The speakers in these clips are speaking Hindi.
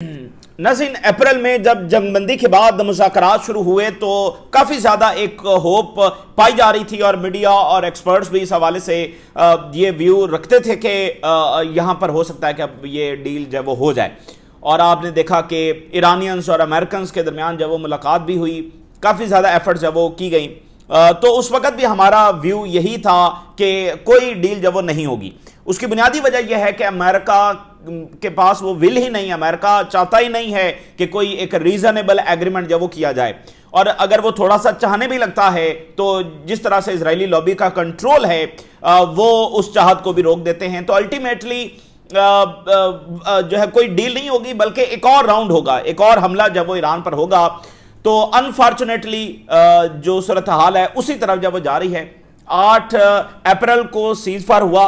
नाज़रीन, अप्रैल में जब जंगबंदी के बाद मुज़ाकरात शुरू हुए तो काफ़ी ज़्यादा एक होप पाई जा रही थी और मीडिया और एक्सपर्ट्स भी इस हवाले से ये व्यू रखते थे कि यहाँ पर हो सकता है कि अब ये डील जब वो हो जाए। और आपने देखा कि ईरानियंस और अमेरिकन्स के दरमियान जब वो मुलाकात भी हुई, काफ़ी ज़्यादा एफर्ट्स जब वो की गई, तो उस वक़्त भी हमारा व्यू यही था कि कोई डील जब वो नहीं होगी। उसकी बुनियादी वजह यह है कि अमेरिका के पास वो विल ही नहीं है, अमेरिका चाहता ही नहीं है कि कोई एक रीजनेबल एग्रीमेंट जब वो किया जाए। और अगर वो थोड़ा सा चाहने भी लगता है तो जिस तरह से इजरायली लॉबी का कंट्रोल है वो उस चाहत को भी रोक देते हैं। तो अल्टीमेटली जो है कोई डील नहीं होगी, बल्कि एक और राउंड होगा, एक और हमला जब वो ईरान पर होगा। तो अनफॉर्चुनेटली जो सूरत हाल है उसी तरफ जब वो जा रही है। 8 अप्रैल को सीज फायर हुआ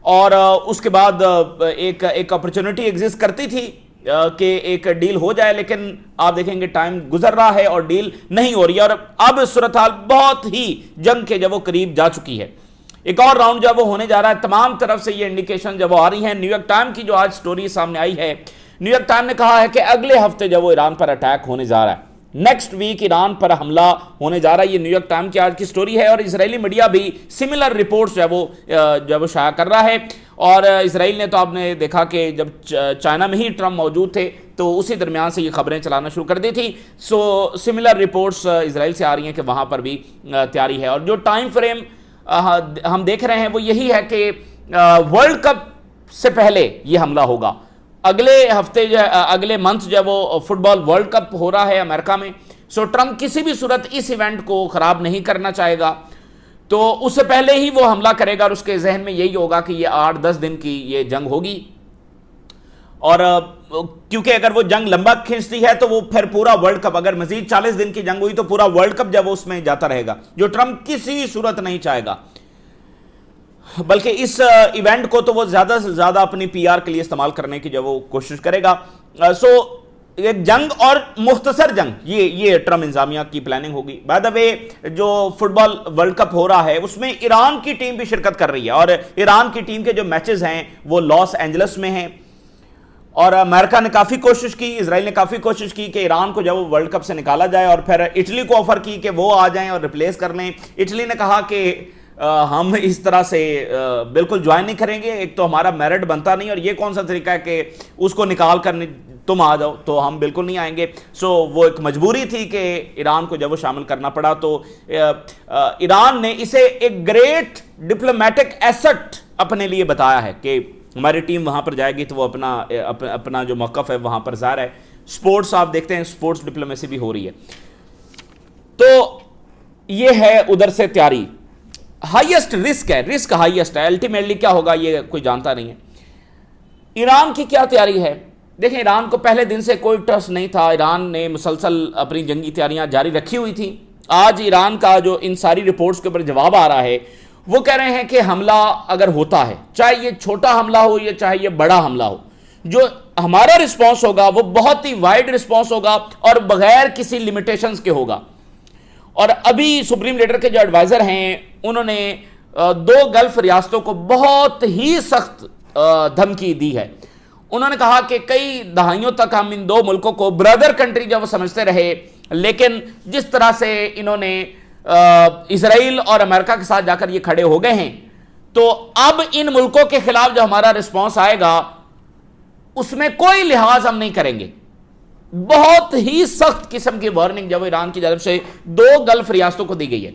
और उसके बाद एक अपॉर्चुनिटी एग्जिस्ट करती थी कि एक डील हो जाए, लेकिन आप देखेंगे टाइम गुजर रहा है और डील नहीं हो रही है। और अब सूरत हाल बहुत ही जंग के जब वो करीब जा चुकी है। एक और राउंड जब वो होने जा रहा है, तमाम तरफ से ये इंडिकेशन जब वो आ रही है। न्यूयॉर्क टाइम की जो आज स्टोरी सामने आई है, न्यूयॉर्क टाइम ने कहा है कि अगले हफ्ते जब वो ईरान पर अटैक होने जा रहा है, नेक्स्ट वीक ईरान पर हमला होने जा रहा है। ये न्यूयॉर्क टाइम की आज की स्टोरी है और इजरायली मीडिया भी सिमिलर रिपोर्ट्स जब वो शाया कर रहा है। और इजराइल ने तो आपने देखा कि जब चाइना में ही ट्रम्प मौजूद थे तो उसी दरमियान से ये खबरें चलाना शुरू कर दी थी। सो सिमिलर रिपोर्ट्स इजराइल से आ रही हैं कि वहाँ पर भी तैयारी है। और जो टाइम फ्रेम हम देख रहे हैं वो यही है कि वर्ल्ड कप से पहले ये हमला होगा। अगले हफ्ते अगले मंथ जब वो फुटबॉल वर्ल्ड कप हो रहा है अमेरिका में, सो ट्रंप किसी भी सूरत इस इवेंट को खराब नहीं करना चाहेगा, तो उससे पहले ही वो हमला करेगा। और उसके जहन में यही होगा कि ये 8-10 दिन की ये जंग होगी। और क्योंकि अगर वो जंग लंबा खींचती है तो वो फिर पूरा वर्ल्ड कप, अगर मजीद 40 दिन की जंग हुई तो पूरा वर्ल्ड कप जब वो उसमें जाता रहेगा, जो ट्रंप किसी सूरत नहीं चाहेगा। बल्कि इस इवेंट को तो वो ज्यादा से ज्यादा अपनी पीआर के लिए इस्तेमाल करने की जब वो कोशिश करेगा। सो एक जंग और मुख्तसर जंग, ये ट्रम्प इंतजामिया की प्लानिंग होगी। बाय द वे, जो फुटबॉल वर्ल्ड कप हो रहा है उसमें ईरान की टीम भी शिरकत कर रही है और ईरान की टीम के जो मैचेस हैं वो लॉस एंजल्स में हैं। और अमेरिका ने काफ़ी कोशिश की, इजराइल ने काफ़ी कोशिश की कि ईरान को जब वो वर्ल्ड कप से निकाला जाए, और फिर इटली को ऑफर की कि वो आ जाएं और रिप्लेस कर लें। इटली ने कहा कि हम इस तरह से बिल्कुल ज्वाइन नहीं करेंगे, एक तो हमारा मेरिट बनता नहीं और ये कौन सा तरीका है कि उसको निकाल कर तुम आ जाओ, तो हम बिल्कुल नहीं आएंगे। सो वो एक मजबूरी थी कि ईरान को जब वो शामिल करना पड़ा। तो ईरान ने इसे एक ग्रेट डिप्लोमेटिक एसेट अपने लिए बताया है कि हमारी टीम वहाँ पर जाएगी तो वो अपना जो मौक़िफ़ है वहाँ पर ज़ाहिर है। स्पोर्ट्स आप देखते हैं, स्पोर्ट्स डिप्लोमेसी भी हो रही है। तो ये है उधर से तैयारी। हाईएस्ट रिस्क है, रिस्क हाईएस्ट है। अल्टीमेटली क्या होगा ये कोई जानता नहीं है। ईरान की क्या तैयारी है? देखें, ईरान को पहले दिन से कोई ट्रस्ट नहीं था। ईरान ने मुसलसल अपनी जंगी तैयारियां जारी रखी हुई थी। आज ईरान का जो इन सारी रिपोर्ट्स के ऊपर जवाब आ रहा है, वो कह रहे हैं कि हमला अगर होता है, चाहे ये छोटा हमला हो या चाहे ये बड़ा हमला हो, जो हमारा रिस्पॉन्स होगा वो बहुत ही वाइड रिस्पॉन्स होगा और बगैर किसी लिमिटेशंस के होगा। और अभी सुप्रीम लीडर के जो एडवाइजर हैं उन्होंने 2 गल्फ रियासतों को बहुत ही सख्त धमकी दी है। उन्होंने कहा कि कई दहाइयों तक हम इन 2 मुल्कों को ब्रदर कंट्री जब समझते रहे, लेकिन जिस तरह से इन्होंने इजराइल और अमेरिका के साथ जाकर ये खड़े हो गए हैं, तो अब इन मुल्कों के खिलाफ जो हमारा रिस्पॉन्स आएगा उसमें कोई लिहाज हम नहीं करेंगे। बहुत ही सख्त किस्म की वार्निंग जब ईरान की तरफ से 2 गल्फ रियासतों को दी गई है।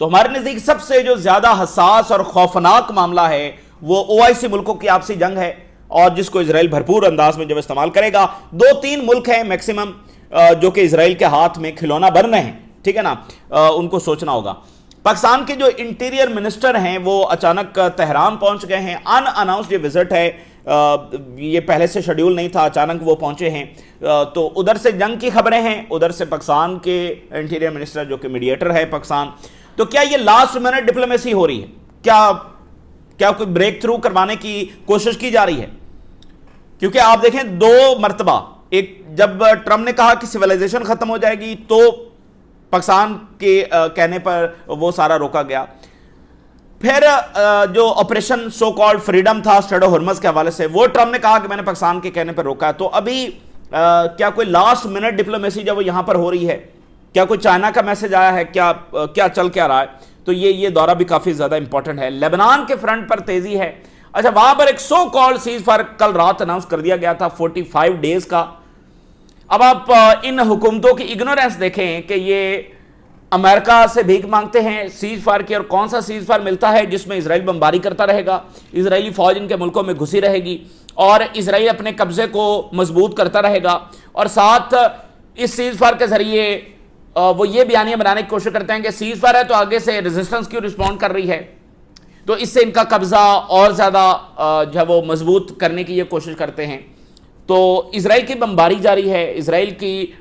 तो हमारे नजदीक सबसे जो ज्यादा हसास और खौफनाक मामला है वो ओआईसी मुल्कों की आपसी जंग है, और जिसको इजराइल भरपूर अंदाज में जब इस्तेमाल करेगा। 2-3 मुल्क हैं मैक्सिमम जो कि इजराइल के हाथ में खिलौना बन रहे हैं, ठीक है ना, उनको सोचना होगा। पाकिस्तान के जो इंटीरियर मिनिस्टर हैं वो अचानक तेहरान पहुंच गए हैं। अनअनाउंस्ड ये विजिट है, ये पहले से शेड्यूल नहीं था, अचानक वो पहुंचे हैं। तो उधर से जंग की खबरें हैं, उधर से पाकिस्तान के इंटीरियर मिनिस्टर जो कि मीडिएटर है पाकिस्तान। तो क्या ये लास्ट मिनट डिप्लोमेसी हो रही है? क्या कोई ब्रेक थ्रू करवाने की कोशिश की जा रही है? क्योंकि आप देखें 2 मरतबा, एक जब ट्रंप ने कहा कि सिविलाइजेशन खत्म हो जाएगी तो पाकिस्तान के कहने पर वो सारा रोका गया। फिर जो ऑपरेशन सो कॉल्ड फ्रीडम था स्ट्रेट ऑफ हॉर्मज के हवाले से, वो ट्रंप ने कहा कि मैंने पाकिस्तान के कहने पर रोका है। तो अभी क्या कोई लास्ट मिनट डिप्लोमेसी जब वो यहां पर हो रही है, क्या कोई चाइना का मैसेज आया है, क्या चल क्या रहा है? तो ये दौरा भी काफी ज्यादा इंपॉर्टेंट है। लेबनान के फ्रंट पर तेजी है। अच्छा, वहां पर एक सो कॉल्ड सीज फायर कल रात अनाउंस कर दिया गया था 45 डेज का। अब आप इन हुकूमतों की इग्नोरेंस देखें कि ये अमेरिका से भीख मांगते हैं सीज फायर की, और कौन सा सीज फायर मिलता है जिसमें इजराइल बमबारी करता रहेगा, इजरायली फौज इनके मुल्कों में घुसी रहेगी और इजराइल अपने कब्जे को मजबूत करता रहेगा। और साथ इस सीज फायर के जरिए वो ये बयानियां बनाने की कोशिश करते हैं कि सीज फायर है तो आगे से रेजिस्टेंस क्यों रिस्पॉन्ड कर रही है, तो इससे इनका कब्जा और ज्यादा जो है वो मजबूत करने की ये कोशिश करते हैं। तो इजराइल की बमबारी जारी है, इजराइल की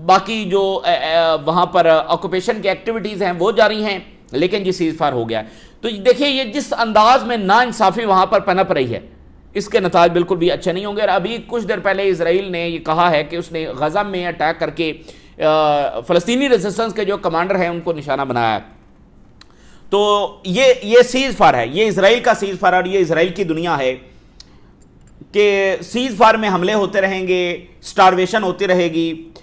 बाकी जो वहां पर ऑक्यूपेशन की एक्टिविटीज हैं वो जारी हैं, लेकिन ये सीज फायर हो गया है। तो देखिए ये जिस अंदाज में नाइंसाफी वहां पर पनप रही है, इसके नताज बिल्कुल भी अच्छे नहीं होंगे। और अभी कुछ देर पहले इजराइल ने ये कहा है कि उसने गजा में अटैक करके फलस्तीनी रेजिस्टेंस के जो कमांडर हैं उनको निशाना बनाया। तो ये सीज फायर है, ये इजराइल का सीज फायर, और ये इजराइल की दुनिया है कि सीज फायर में हमले होते रहेंगे, स्टारवेशन होती रहेगी,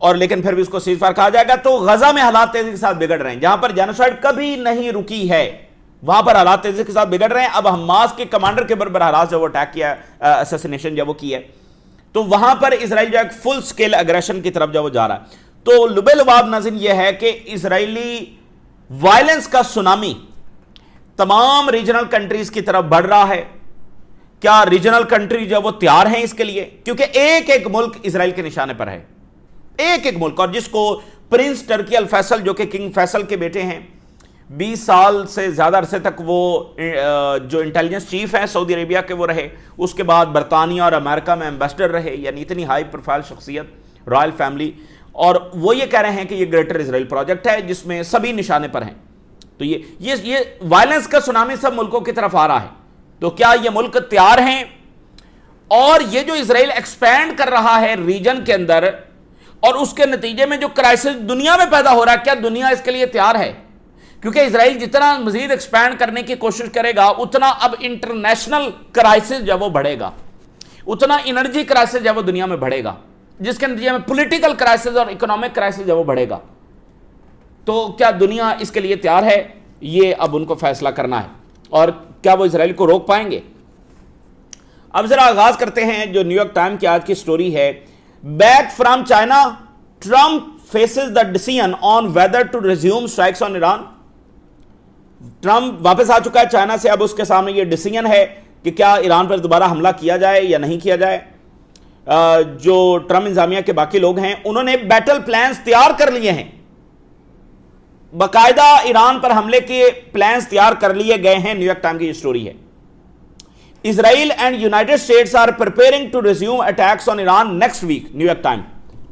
और लेकिन फिर भी उसको सीज फायर कहा जाएगा। तो गजा में हालात तेजी के साथ बिगड़ रहे हैं, जहां पर जेनोसाइड कभी नहीं रुकी है वहां पर हालात तेजी के साथ बिगड़ रहे हैं। अब हमास के कमांडर के बरबर हालात जब वो अटैक किया, असैसिनेशन जब वो की है, तो वहां पर इजराइल जो फुल स्केल अग्रेशन की तरफ जब वो जा रहा है। तो लुबे-लुबाब नाज़रीन ये है कि इजरायली वायलेंस का सुनामी तमाम रीजनल कंट्रीज की तरफ बढ़ रहा है। क्या रीजनल कंट्री जो वो तैयार हैं इसके लिए? क्योंकि एक एक मुल्क इजराइल के निशाने पर है, एक एक मुल्क। और जिसको प्रिंस टर्की अल फैसल, जो कि किंग फैसल के बेटे हैं, 20 साल से ज्यादा अरसे तक वो जो इंटेलिजेंस चीफ है सऊदी अरेबिया के वो रहे, उसके बाद बरतानिया और अमेरिका में एम्बेसडर रहे, यानी इतनी हाई प्रोफाइल शख्सियत, रॉयल फैमिली। और वो ये कह रहे हैं कि ये ग्रेटर इजराइल प्रोजेक्ट है जिसमें सभी निशाने पर हैं। तो ये वायलेंस का सुनामी सब मुल्कों की तरफ आ रहा है। तो क्या ये मुल्क तैयार हैं? और ये जो इजराइल एक्सपैंड कर रहा है रीजन के अंदर, और उसके नतीजे में जो क्राइसिस दुनिया में पैदा हो रहा है, क्या दुनिया इसके लिए तैयार है? क्योंकि इजराइल जितना मजीद एक्सपैंड करने की कोशिश करेगा, उतना अब इंटरनेशनल क्राइसिस जब वो बढ़ेगा, उतना एनर्जी क्राइसिस जब वो दुनिया में बढ़ेगा, जिसके नतीजे में पॉलिटिकल क्राइसिस और इकोनॉमिक क्राइसिस जब वो बढ़ेगा। तो क्या दुनिया इसके लिए तैयार है? ये अब उनको फैसला करना है। और क्या वो इजराइल को रोक पाएंगे? अब जरा आगाज करते हैं जो न्यूयॉर्क टाइम की आज की स्टोरी है। Back from China, Trump faces the decision on whether to resume strikes on Iran. Trump वापस आ चुका है चाइना से, अब उसके सामने ये डिसीजन है कि क्या ईरान पर दोबारा हमला किया जाए या नहीं किया जाए। जो ट्रंप इंतजामिया के बाकी लोग हैं उन्होंने बैटल प्लान्स तैयार कर लिए हैं, बाकायदा ईरान पर हमले के प्लान्स तैयार कर लिए गए हैं। न्यूयॉर्क टाइम की स्टोरी है। Israel and United States are preparing to resume attacks on Iran next week. New York time,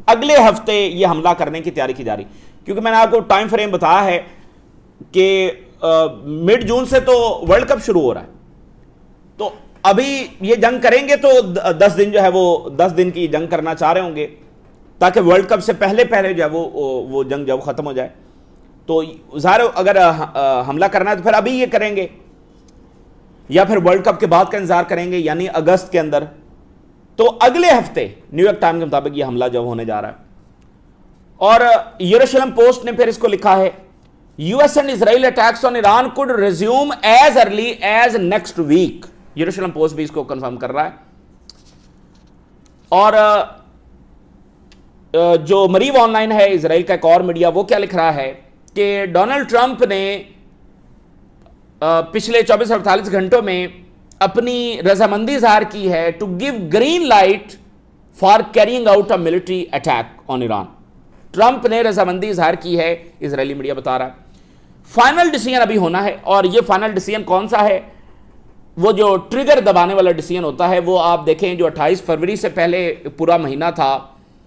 अगले हफ्ते यह हमला करने की तैयारी की जा रही, क्योंकि मैंने आपको टाइम फ्रेम बताया है कि मिड जून से तो वर्ल्ड कप शुरू हो रहा है। तो अभी ये जंग करेंगे तो 10 दिन जो है वो 10 दिन की जंग करना चाह रहे होंगे, ताकि वर्ल्ड कप से पहले पहले जो है वो जंग जब खत्म हो जाए। तो ज़ाहिर अगर हमला करना है तो फिर अभी ये करेंगे, या फिर वर्ल्ड कप के बाद का इंतजार करेंगे, यानी अगस्त के अंदर। तो अगले हफ्ते न्यूयॉर्क टाइम के मुताबिक ये हमला जब होने जा रहा है। और यरूशलेम पोस्ट ने फिर इसको लिखा है, US and Israel attacks on Iran could resume as early as next week. यरूशलेम पोस्ट भी इसको कंफर्म कर रहा है। और जो मरीव ऑनलाइन है, इजराइल का एक और मीडिया, वो क्या लिख रहा है कि डोनाल्ड ट्रंप ने पिछले 24-48 घंटों में अपनी रजामंदी जाहिर की है to give green light for carrying out a military attack on Iran. Trump ने रजामंदी जाहिर की है, इजरायली मीडिया बता रहा है। फाइनल डिसीजन अभी होना है, और ये फाइनल डिसीजन कौन सा है? वो जो ट्रिगर दबाने वाला डिसीजन होता है, वो आप देखें जो 28 फरवरी से पहले पूरा महीना था,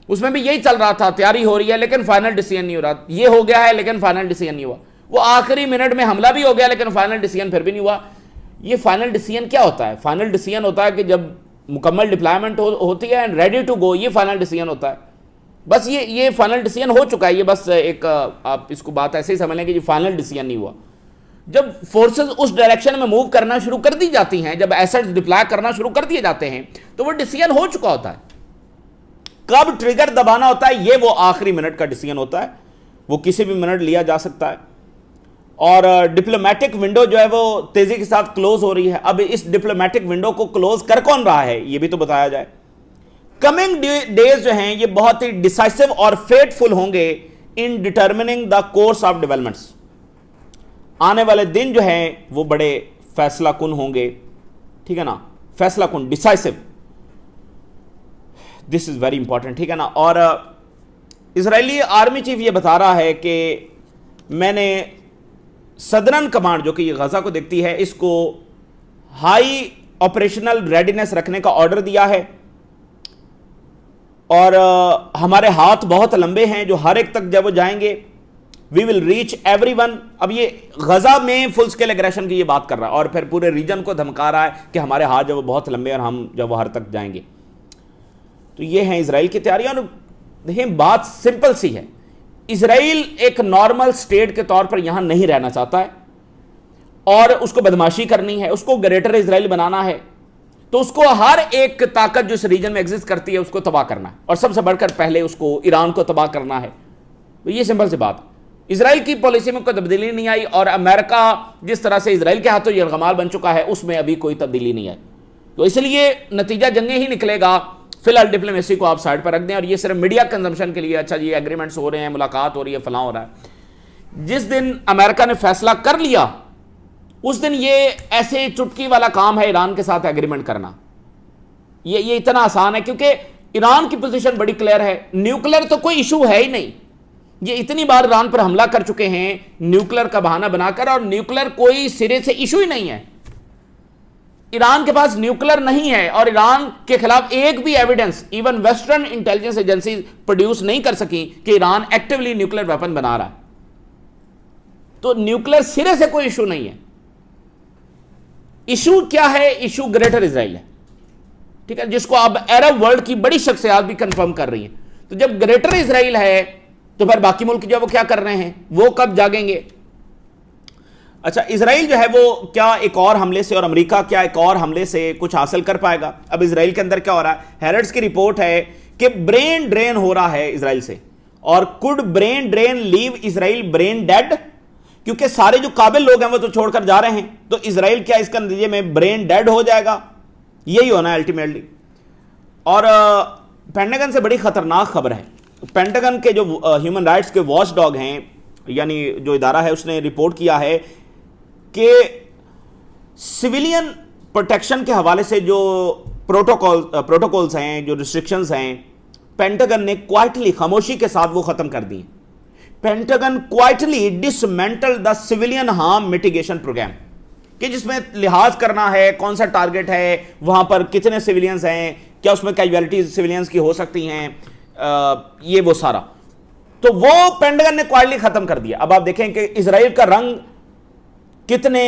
उसमें भी यही चल रहा था, तैयारी हो रही है लेकिन फाइनल डिसीजन नहीं हो रहा। ये हो गया है लेकिन फाइनल डिसीजन नहीं हुआ। वो आखिरी मिनट में हमला भी हो गया लेकिन फाइनल डिसीजन फिर भी नहीं हुआ। ये फाइनल डिसीजन क्या होता है? फाइनल डिसीजन होता है कि जब मुकम्मल डिप्लॉयमेंट होती है एंड रेडी टू गो, ये फाइनल डिसीजन होता है। बस ये फाइनल डिसीजन हो चुका है। ये बस एक आप इसको बात ऐसे ही समझ लें कि ये फाइनल डिसीजन नहीं हुआ। जब फोर्सेस उस डायरेक्शन में मूव करना शुरू कर दी जाती हैं, जब एसेट्स डिप्लॉय करना शुरू कर दिए जाते हैं, तो वो डिसीजन हो चुका होता है। कब ट्रिगर दबाना होता है, ये वो आखिरी मिनट का डिसीजन होता है, वो किसी भी मिनट लिया जा सकता है। और डिप्लोमेटिक विंडो जो है वो तेजी के साथ क्लोज हो रही है। अब इस डिप्लोमेटिक विंडो को क्लोज कर कौन रहा है, ये भी तो बताया जाए। कमिंग डेज जो हैं ये बहुत ही डिसाइसिव और फेटफुल होंगे in determining the course of developments. आने वाले दिन जो हैं वो बड़े फैसला कुन होंगे, ठीक है ना, फैसला कुन, decisive, this is very important, ठीक है ना। और इजरायली आर्मी चीफ ये बता रहा है कि मैंने सदर्न कमांड जो कि ये गजा को देखती है, इसको हाई ऑपरेशनल रेडीनेस रखने का ऑर्डर दिया है। और हमारे हाथ बहुत लंबे हैं जो हर एक तक जब वो जाएंगे, वी विल रीच एवरीवन। अब ये गजा में फुल स्केल एग्रेशन की ये बात कर रहा है और फिर पूरे रीजन को धमका रहा है कि हमारे हाथ जब वो बहुत लंबे और हम जब वो हर तक जाएंगे। तो ये है इजराइल की तैयारियां। और देखिए बात सिंपल सी है, इजराइल एक नॉर्मल स्टेट के तौर पर यहां नहीं रहना चाहता है और उसको बदमाशी करनी है, उसको ग्रेटर इजराइल बनाना है। तो उसको हर एक ताकत जो इस रीजन में एग्जिस्ट करती है उसको तबाह करना है, और सबसे बढ़कर पहले उसको ईरान को तबाह करना है। तो ये सिंपल सी बात। इजराइल की पॉलिसी में कोई तब्दीली नहीं आई और अमेरिका जिस तरह से इजराइल के हाथों यरगमाल बन चुका है उसमें अभी कोई तब्दीली नहीं आई। तो इसलिए नतीजा जंगे ही निकलेगा। फिलहाल डिप्लोमेसी को आप साइड पर रख दें और ये सिर्फ मीडिया कंजम्पशन के लिए, अच्छा जी एग्रीमेंट्स हो रहे हैं, मुलाकात हो रही है, फलां हो रहा है। जिस दिन अमेरिका ने फैसला कर लिया उस दिन ये ऐसे चुटकी वाला काम है ईरान के साथ एग्रीमेंट करना। ये इतना आसान है क्योंकि ईरान की पोजीशन बड़ी क्लियर है, न्यूक्लियर तो कोई इशू है ही नहीं। ये इतनी बार ईरान पर हमला कर चुके हैं न्यूक्लियर का बहाना बनाकर, और न्यूक्लियर कोई सिरे से इशू ही नहीं है। ईरान के पास न्यूक्लियर नहीं है और ईरान के खिलाफ एक भी evidence even western intelligence agency produce नहीं कर सकी कि ईरान एक्टिवली न्यूक्लियर वेपन बना रहा है। तो न्यूक्लियर सिरे से कोई इशू नहीं है। इशू क्या है? इशू ग्रेटर इजराइल है, ठीक है, जिसको अब अरब वर्ल्ड की बड़ी शख्सियात भी कंफर्म कर रही हैं। तो जब ग्रेटर इजराइल है तो फिर बाकी मुल्क जो वो क्या कर रहे हैं, वो कब जागेंगे? अच्छा, इजराइल जो है वो क्या एक और हमले से, और अमेरिका क्या एक और हमले से कुछ हासिल कर पाएगा? अब इजराइल के अंदर क्या हो रहा है, हैरेड्स की रिपोर्ट है कि ब्रेन ड्रेन हो रहा है इजराइल से। और could brain drain leave Israel brain dead? क्योंकि सारे जो काबिल लोग हैं वो तो छोड़कर जा रहे हैं, तो इजराइल क्या इसका नतीजे में ब्रेन डेड हो जाएगा? यही होना है अल्टीमेटली। और पेंटागन से बड़ी खतरनाक खबर है। पेंटागन के जो ह्यूमन राइट्स के वॉच डॉग हैं, यानी जो इदारा है, उसने रिपोर्ट किया है कि सिविलियन प्रोटेक्शन के हवाले से जो प्रोटोकॉल्स हैं, जो रिस्ट्रिक्शंस हैं, पेंटागन ने क्वाइटली, खामोशी के साथ वो खत्म कर दी। Pentagon quietly dismantle the civilian harm mitigation programme, कि जिसमें लिहाज करना है कौन सा टारगेट है, वहां पर कितने सिविलियंस हैं, क्या उसमें कैजुअलिटीज सिविलियंस की हो सकती हैं, ये वो सारा। तो वो पेंटागन ने क्वाइटली खत्म कर दिया। अब आप देखें कि इजराइल का रंग कितने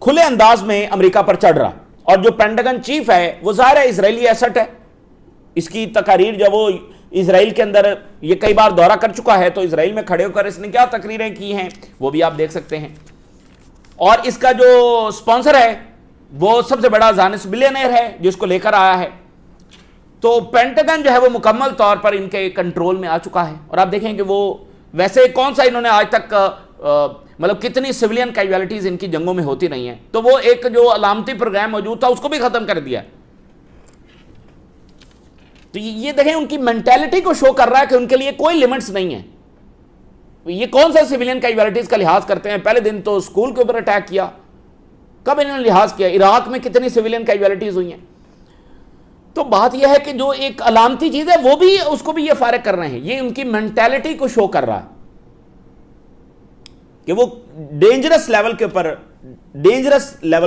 खुले अंदाज में अमेरिका पर चढ़ रहा, और जो पेंटागन चीफ है वो जाहिर है इजरायली एसेट है। इसकी तकारीर जब वो इजराइल के अंदर ये कई बार दौरा कर चुका है, तो इजराइल में खड़े होकर इसने क्या तकरीरें की हैं वो भी आप देख सकते हैं। और इसका जो स्पॉन्सर है वो सबसे बड़ा ज़ानिस बिलियनर है जिसको लेकर आया है। तो पेंटागन जो है वो मुकम्मल तौर पर इनके कंट्रोल में आ चुका है। और आप देखें कि वो वैसे कौन सा इन्होंने आज तक मतलब कितनी सिविलियन कैजुअलिटीज इनकी जंगों में होती नहीं है, तो वो एक जो अलामती प्रोग्राम मौजूद था उसको भी खत्म कर दिया। तो ये देखें उनकी मेंटालिटी को शो कर रहा है कि उनके लिए कोई लिमिट्स नहीं है। ये कौन सा सिविलियन कैजुअलिटीज का लिहाज करते हैं? पहले दिन तो स्कूल के ऊपर अटैक किया, कब इन्होंने लिहाज किया? इराक में कितनी सिविलियन कैजुअलिटीज हुई हैं। तो बात यह है कि जो एक अलामती चीज है वो भी, उसको भी ये फारिग कर रहे हैं। ये उनकी मेंटालिटी को शो कर रहा है कि वो डेंजरस लेवल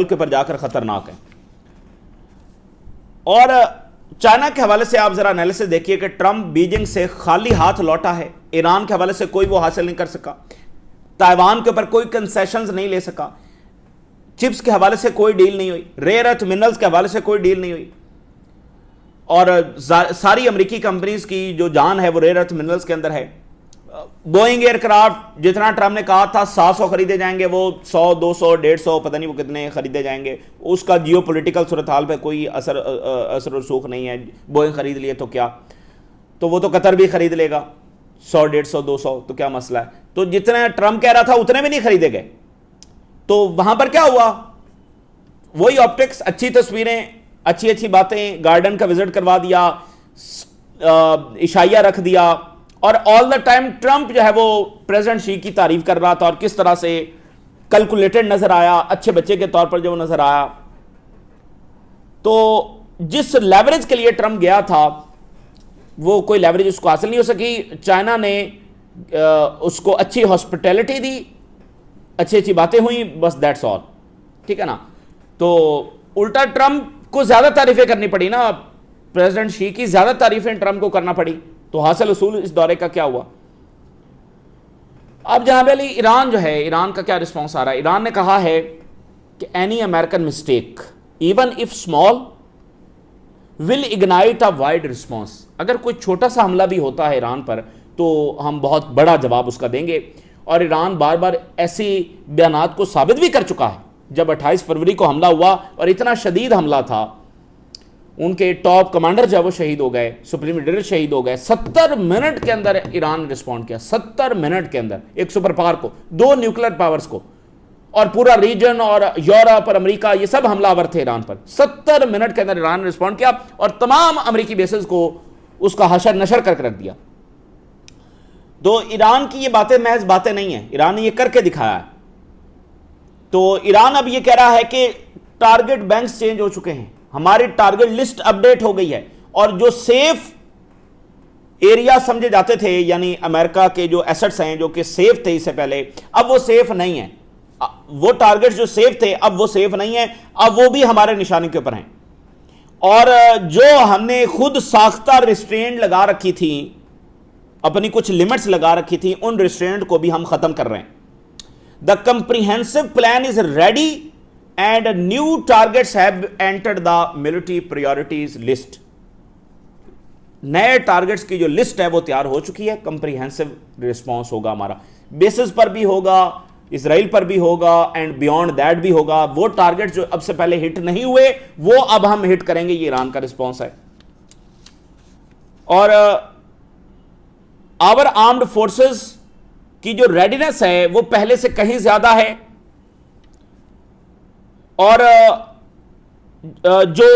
के ऊपर जाकर खतरनाक है। और चाइना के हवाले से आप जरा एनालिसिस देखिए कि ट्रंप बीजिंग से खाली हाथ लौटा है। ईरान के हवाले से कोई वो हासिल नहीं कर सका, ताइवान के ऊपर कोई कंसेशंस नहीं ले सका, चिप्स के हवाले से कोई डील नहीं हुई, रेयर अर्थ मिनरल्स के हवाले से कोई डील नहीं हुई। और सारी अमेरिकी कंपनीज की जो जान है वो रेयर अर्थ मिनरल्स के अंदर है। बोइंग एयरक्राफ्ट जितना ट्रम्प ने कहा था 700 खरीदे जाएंगे, वो 100, 200, 150, पता नहीं वो कितने खरीदे जाएंगे। उसका जियो पोलिटिकल सूरत हाल पे कोई असर रसूख नहीं है। बोइंग खरीद लिए तो क्या, तो वो तो कतर भी खरीद लेगा 100, 150, 200, तो क्या मसला है। तो जितना ट्रम्प कह रहा था उतने भी नहीं खरीदे गए। तो वहां पर क्या हुआ, वही ऑप्टिक्स, अच्छी तस्वीरें, अच्छी अच्छी बातें, गार्डन का विजिट करवा दिया, इशाइया रख दिया, और ऑल द टाइम ट्रंप जो है वो प्रेसिडेंट शी की तारीफ कर रहा था और किस तरह से कैलकुलेटेड नजर आया, अच्छे बच्चे के तौर पर जो नजर आया। तो जिस लेवरेज के लिए ट्रंप गया था वो कोई लेवरेज उसको हासिल नहीं हो सकी। चाइना ने उसको अच्छी हॉस्पिटैलिटी दी, अच्छी अच्छी बातें हुई, बस दैट्स ऑल, ठीक है ना। तो उल्टा ट्रंप को ज्यादा तारीफें करनी पड़ी ना, प्रेसिडेंट शी की ज्यादा तारीफें ट्रंप को करना पड़ी। तो हासिल उसूल इस दौरे का क्या हुआ। अब जहां पहले ईरान जो है, ईरान का क्या रिस्पॉन्स आ रहा है। ईरान ने कहा है कि any American mistake even if small will ignite a wide response. अगर कोई छोटा सा हमला भी होता है ईरान पर तो हम बहुत बड़ा जवाब उसका देंगे। और ईरान बार बार ऐसी बयानात को साबित भी कर चुका है। जब 28 फरवरी को हमला हुआ और इतना शदीद हमला था, उनके टॉप कमांडर जब वो शहीद हो गए, सुप्रीम लीडर शहीद हो गए, 70 मिनट के अंदर ईरान ने रिस्पॉन्ड किया। 70 मिनट के अंदर एक सुपर पावर को, 2 न्यूक्लियर पावर्स को, और पूरा रीजन और यूरोप और अमेरिका ये सब हमलावर थे ईरान पर। 70 मिनट के अंदर ईरान ने रिस्पॉन्ड किया और तमाम अमेरिकी बेसेस को उसका हशर नशर करके रख दिया। तो ईरान की ये बातें महज बातें नहीं है, ईरान ने ये करके दिखाया है। तो ईरान अब ये कह रहा है कि टारगेट बैंक्स चेंज हो चुके हैं, हमारी टारगेट लिस्ट अपडेट हो गई है, और जो सेफ एरिया समझे जाते थे, यानी अमेरिका के जो एसेट्स हैं जो कि सेफ थे इससे पहले, अब वो सेफ नहीं है। वो टारगेट्स जो सेफ थे अब वो सेफ नहीं है, अब वो भी हमारे निशाने के ऊपर हैं। और जो हमने खुद साख्ता रिस्ट्रेंट लगा रखी थी, अपनी कुछ लिमिट्स लगा रखी थी, उन रिस्ट्रेंट को भी हम खत्म कर रहे हैं। The comprehensive plan is ready and new targets have entered the military priorities list। नए टारगेट्स की जो लिस्ट है वो तैयार हो चुकी है। कंप्रीहेंसिव रिस्पॉन्स होगा हमारा, बेसिस पर भी होगा, इसराइल पर भी होगा, एंड बियॉन्ड दैट भी होगा। वो टारगेट जो अब से पहले हिट नहीं हुए वो अब हम हिट करेंगे, ये ईरान का रिस्पॉन्स है। और आवर आर्म्ड फोर्सेस की जो रेडीनेस है वो पहले से कहीं ज्यादा है। और जो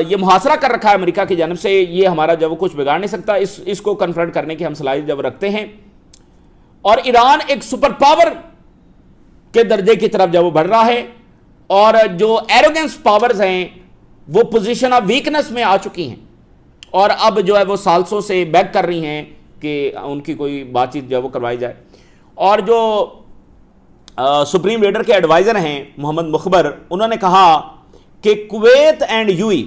ये मुहासरा कर रखा है अमेरिका की जानब से, ये हमारा जब कुछ बिगाड़ नहीं सकता, इसको कन्फ्रंट करने की हम सलाहियत जब रखते हैं। और ईरान एक सुपर पावर के दर्जे की तरफ जब वो बढ़ रहा है, और जो एरोगेंस पावर्स हैं वो पोजीशन ऑफ वीकनेस में आ चुकी हैं, और अब जो है वो सालसों से बैक कर रही हैं कि उनकी कोई बातचीत जो वो करवाई जाए। और जो सुप्रीम लीडर के एडवाइजर हैं मोहम्मद मुखबर, उन्होंने कहा कि कुवैत एंड यूएई,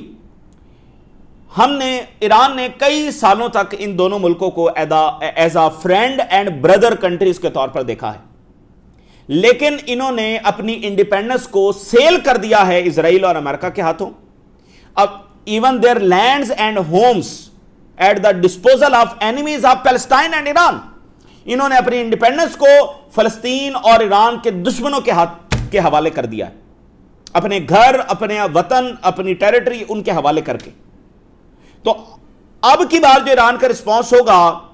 ईरान ने कई सालों तक इन दोनों मुल्कों को as a friend and brother countries के तौर पर देखा है, लेकिन इन्होंने अपनी इंडिपेंडेंस को सेल कर दिया है इसराइल और अमेरिका के हाथों। अब even their lands and homes at the disposal of enemies of Palestine and Iran. इन्होंने अपनी इंडिपेंडेंस को फलस्तीन और ईरान के दुश्मनों के हाथ के हवाले कर दिया, अपने घर, अपने वतन, अपनी टेरिटरी उनके हवाले करके। तो अब की बार जो ईरान का रिस्पॉन्स होगा,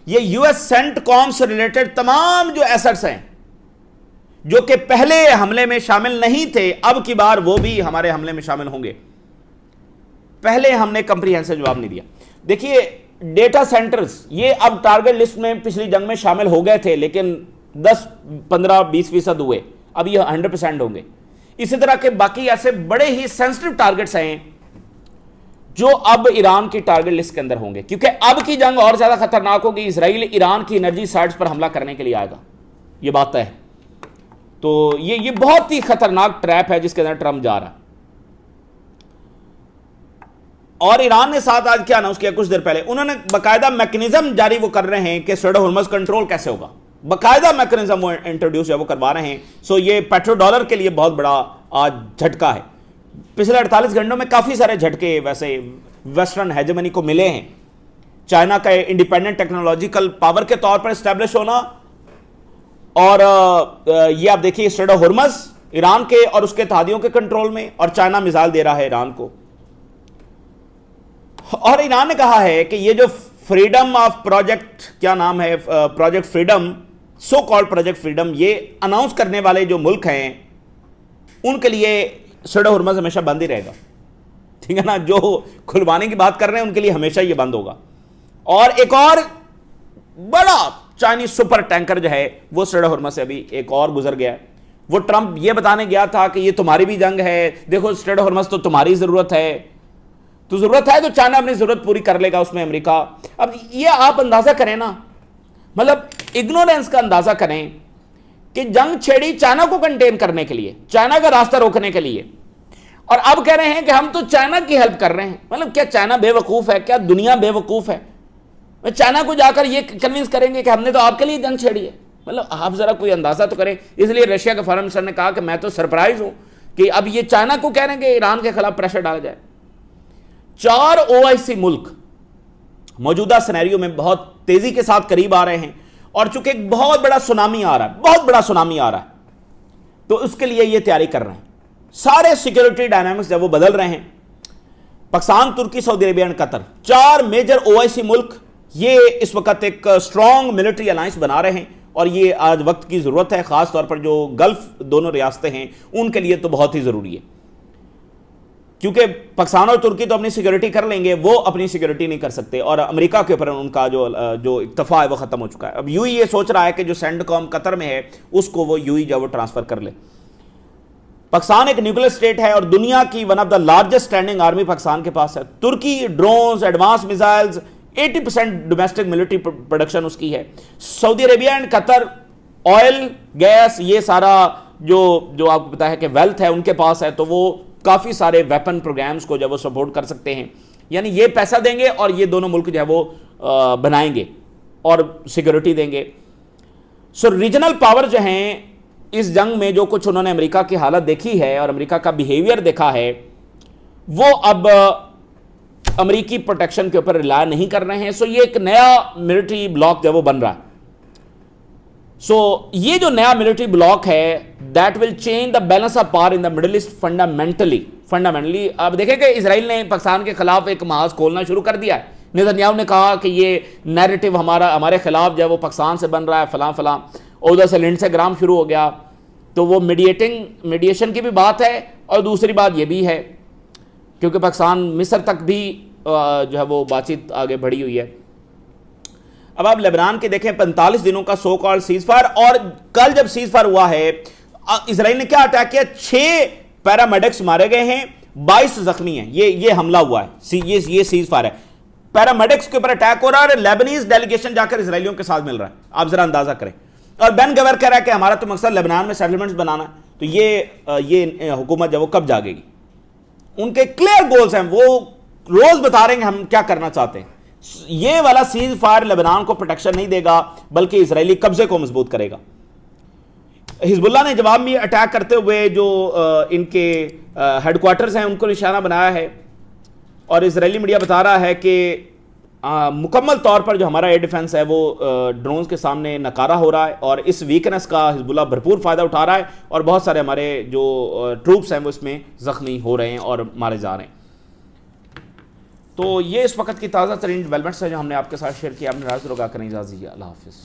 ये यूएस सेंटकॉम से रिलेटेड तमाम जो एसेट्स हैं जो कि पहले हमले में शामिल नहीं थे, अब की बार वो भी हमारे हमले में शामिल होंगे। पहले हमने कंप्रीहेंसिव जवाब नहीं दिया। देखिए, डेटा सेंटर्स ये अब टारगेट लिस्ट में पिछली जंग में शामिल हो गए थे, लेकिन 10, 15, 20% हुए, अब ये 100% होंगे। इसी तरह के बाकी ऐसे बड़े ही सेंसिटिव टारगेट्स हैं जो अब ईरान की टारगेट लिस्ट के अंदर होंगे, क्योंकि अब की जंग और ज्यादा खतरनाक होगी। इसराइल ईरान की एनर्जी साइट्स पर हमला करने के लिए आएगा, ये बात है। तो ये बहुत ही खतरनाक ट्रैप है जिसके अंदर ट्रंप जा रहा है। और ईरान ने साथ आज क्या अनाउंस किया, कुछ देर पहले उन्होंने बाकायदा मैकेनिज्म जारी वो कर रहे हैं कि स्ट्रेट ऑफ हॉर्मज़ कंट्रोल कैसे होगा, बाकायदा मैकेनिज्म वो इंट्रोड्यूस है, वो करवा रहे हैं। सो ये पेट्रो डॉलर के लिए बहुत बड़ा आज झटका है। पिछले 48 घंटों में काफी सारे झटके वैसे वेस्टर्न हेजेमनी को मिले हैं। चाइना का इंडिपेंडेंट टेक्नोलॉजिकल पावर के तौर पर स्टैब्लिश होना, और ये आप देखिए स्ट्रेट ऑफ होर्मज ईरान के और उसके इत्तेहादियों के कंट्रोल में, और चाइना मिसाइल दे रहा है ईरान को। और ईरान ने कहा है कि ये जो फ्रीडम ऑफ प्रोजेक्ट, क्या नाम है, project freedom, so called project freedom, ये अनाउंस करने वाले जो मुल्क हैं उनके लिए स्ट्रेट ऑफ होर्मज हमेशा बंद ही रहेगा, ठीक है ना। जो खुलवाने की बात कर रहे हैं उनके लिए हमेशा ये बंद होगा। और एक और बड़ा चाइनीज सुपर टैंकर जो है वो स्ट्रेट ऑफ होर्मज से अभी एक और गुजर गया है। वो ट्रंप ये बताने गया था कि ये तुम्हारी भी जंग है, देखो स्ट्रेट ऑफ होर्मज तो तुम्हारी जरूरत है, तो जरूरत है तो चाइना अपनी जरूरत पूरी कर लेगा उसमें अमेरिका। अब ये आप अंदाजा करें ना, मतलब इग्नोरेंस का अंदाजा करें कि जंग छेड़ी चाइना को कंटेन करने के लिए, चाइना का रास्ता रोकने के लिए, और अब कह रहे हैं कि हम तो चाइना की हेल्प कर रहे हैं। मतलब क्या चाइना बेवकूफ है? क्या दुनिया बेवकूफ है? चाइना को जाकर ये कन्विंस करेंगे कि हमने तो आपके लिए जंग छेड़ी है। मतलब आप जरा कोई अंदाजा तो करें। इसलिए रशिया के फॉरेन मिनिस्टर ने कहा कि मैं तो सरप्राइज हूं कि अब ये चाइना को कह रहे हैं कि ईरान के खिलाफ प्रेशर डाला जाए। 4 ओआईसी मुल्क मौजूदा सिनेरियो में बहुत तेजी के साथ करीब आ रहे हैं, और चूंकि एक बहुत बड़ा सुनामी आ रहा है, बहुत बड़ा सुनामी आ रहा है, तो उसके लिए ये तैयारी कर रहे हैं। सारे सिक्योरिटी डायनामिक्स जब वो बदल रहे हैं, पाकिस्तान, तुर्की, Saudi Arabia and Qatar, 4 major OIC मुल्क ये इस वक्त एक स्ट्रॉन्ग मिलिट्री अलायंस बना रहे हैं, और ये आज वक्त की जरूरत है। खास तौर पर जो गल्फ दोनों रियासतें हैं उनके लिए तो बहुत ही जरूरी है, क्योंकि पाकिस्तान और तुर्की तो अपनी सिक्योरिटी कर लेंगे, वो अपनी सिक्योरिटी नहीं कर सकते, और अमेरिका के ऊपर उनका जो इक्तफा है वो खत्म हो चुका है। अब यूएई ये सोच रहा है कि जो सेंडकॉम कतर में है उसको वो यूएई जो वो ट्रांसफर कर ले। पाकिस्तान एक न्यूक्लियर स्टेट है और दुनिया की one of the largest standing army Pakistan के पास है। तुर्की drones, advance missiles, 80% domestic military production उसकी है। Saudi Arabia and Qatar oil, gas, ये सारा जो आपको पता है कि वेल्थ है उनके पास है, तो वो काफ़ी सारे वेपन प्रोग्राम्स को जो वो सपोर्ट कर सकते हैं। यानी ये पैसा देंगे और ये दोनों मुल्क जो है वो बनाएंगे और सिक्योरिटी देंगे। सो रीजनल पावर जो हैं इस जंग में, जो कुछ उन्होंने अमेरिका की हालत देखी है और अमेरिका का बिहेवियर देखा है, वो अब अमेरिकी प्रोटेक्शन के ऊपर रिलाय नहीं कर रहे हैं। सो ये एक नया मिलिट्री ब्लॉक जो वो बन रहा है। सो ये जो नया मिलिट्री ब्लॉक है that will change the balance of power in the middle east fundamentally. अब देखें कि इजराइल ने पाकिस्तान के खिलाफ एक महाज खोलना शुरू कर दिया है। नेतन्याहू ने कहा कि ये नैरेटिव हमारे खिलाफ जो है वो पाकिस्तान से बन रहा है, फलां फलां, और उधर से लिंडसे ग्राम शुरू हो गया। तो वो मीडिएशन की भी बात है, और दूसरी बात ये भी है क्योंकि पाकिस्तान मिस्र तक भी जो है वो बातचीत आगे बढ़ी हुई है। अब आप लेबनान के देखें 45 दिनों का सो कॉल्ड सीज फायर, और कल जब सीज फायर हुआ है इसराइल ने क्या अटैक किया, 6 पैरामेडिक्स मारे गए हैं, 22 जख्मी हैं। ये हमला हुआ है, ये सीज फायर है। पैरामेडिक्स के ऊपर अटैक हो रहा है और लेबनीज डेलीगेशन जाकर इसराइलियों के साथ मिल रहा है। आप जरा अंदाजा करें। और बेन गवर कह रहा है कि हमारा तो मकसद लेबनान में सेटलमेंट्स बनाना है। तो ये हुकूमत जब वो कब जागेगी? उनके क्लियर गोल्स हैं, वो रोज बता रहे हैं हम क्या करना चाहते हैं। ये वाला सीज फायर लेबनान को प्रोटेक्शन नहीं देगा, बल्कि इजरायली कब्जे को मजबूत करेगा। हिजबुल्लाह ने जवाब में अटैक करते हुए जो इनके हेडक्वार्टर्स हैं उनको निशाना बनाया है, और इजरायली मीडिया बता रहा है कि मुकम्मल तौर पर जो हमारा एयर डिफेंस है वो ड्रोन्स के सामने नकारा हो रहा है, और इस वीकनेस का हिजबुल्लाह भरपूर फ़ायदा उठा रहा है, और बहुत सारे हमारे जो ट्रूप्स हैं वो इसमें ज़ख्मी हो रहे हैं और मारे जा रहे हैं। तो ये इस वक्त की ताज़ा तरीन डेवलपमेंट्स है जो हमने आपके साथ शेयर किया। अपने राज रोगा करें इजाज़त, अल्लाह हाफिज़।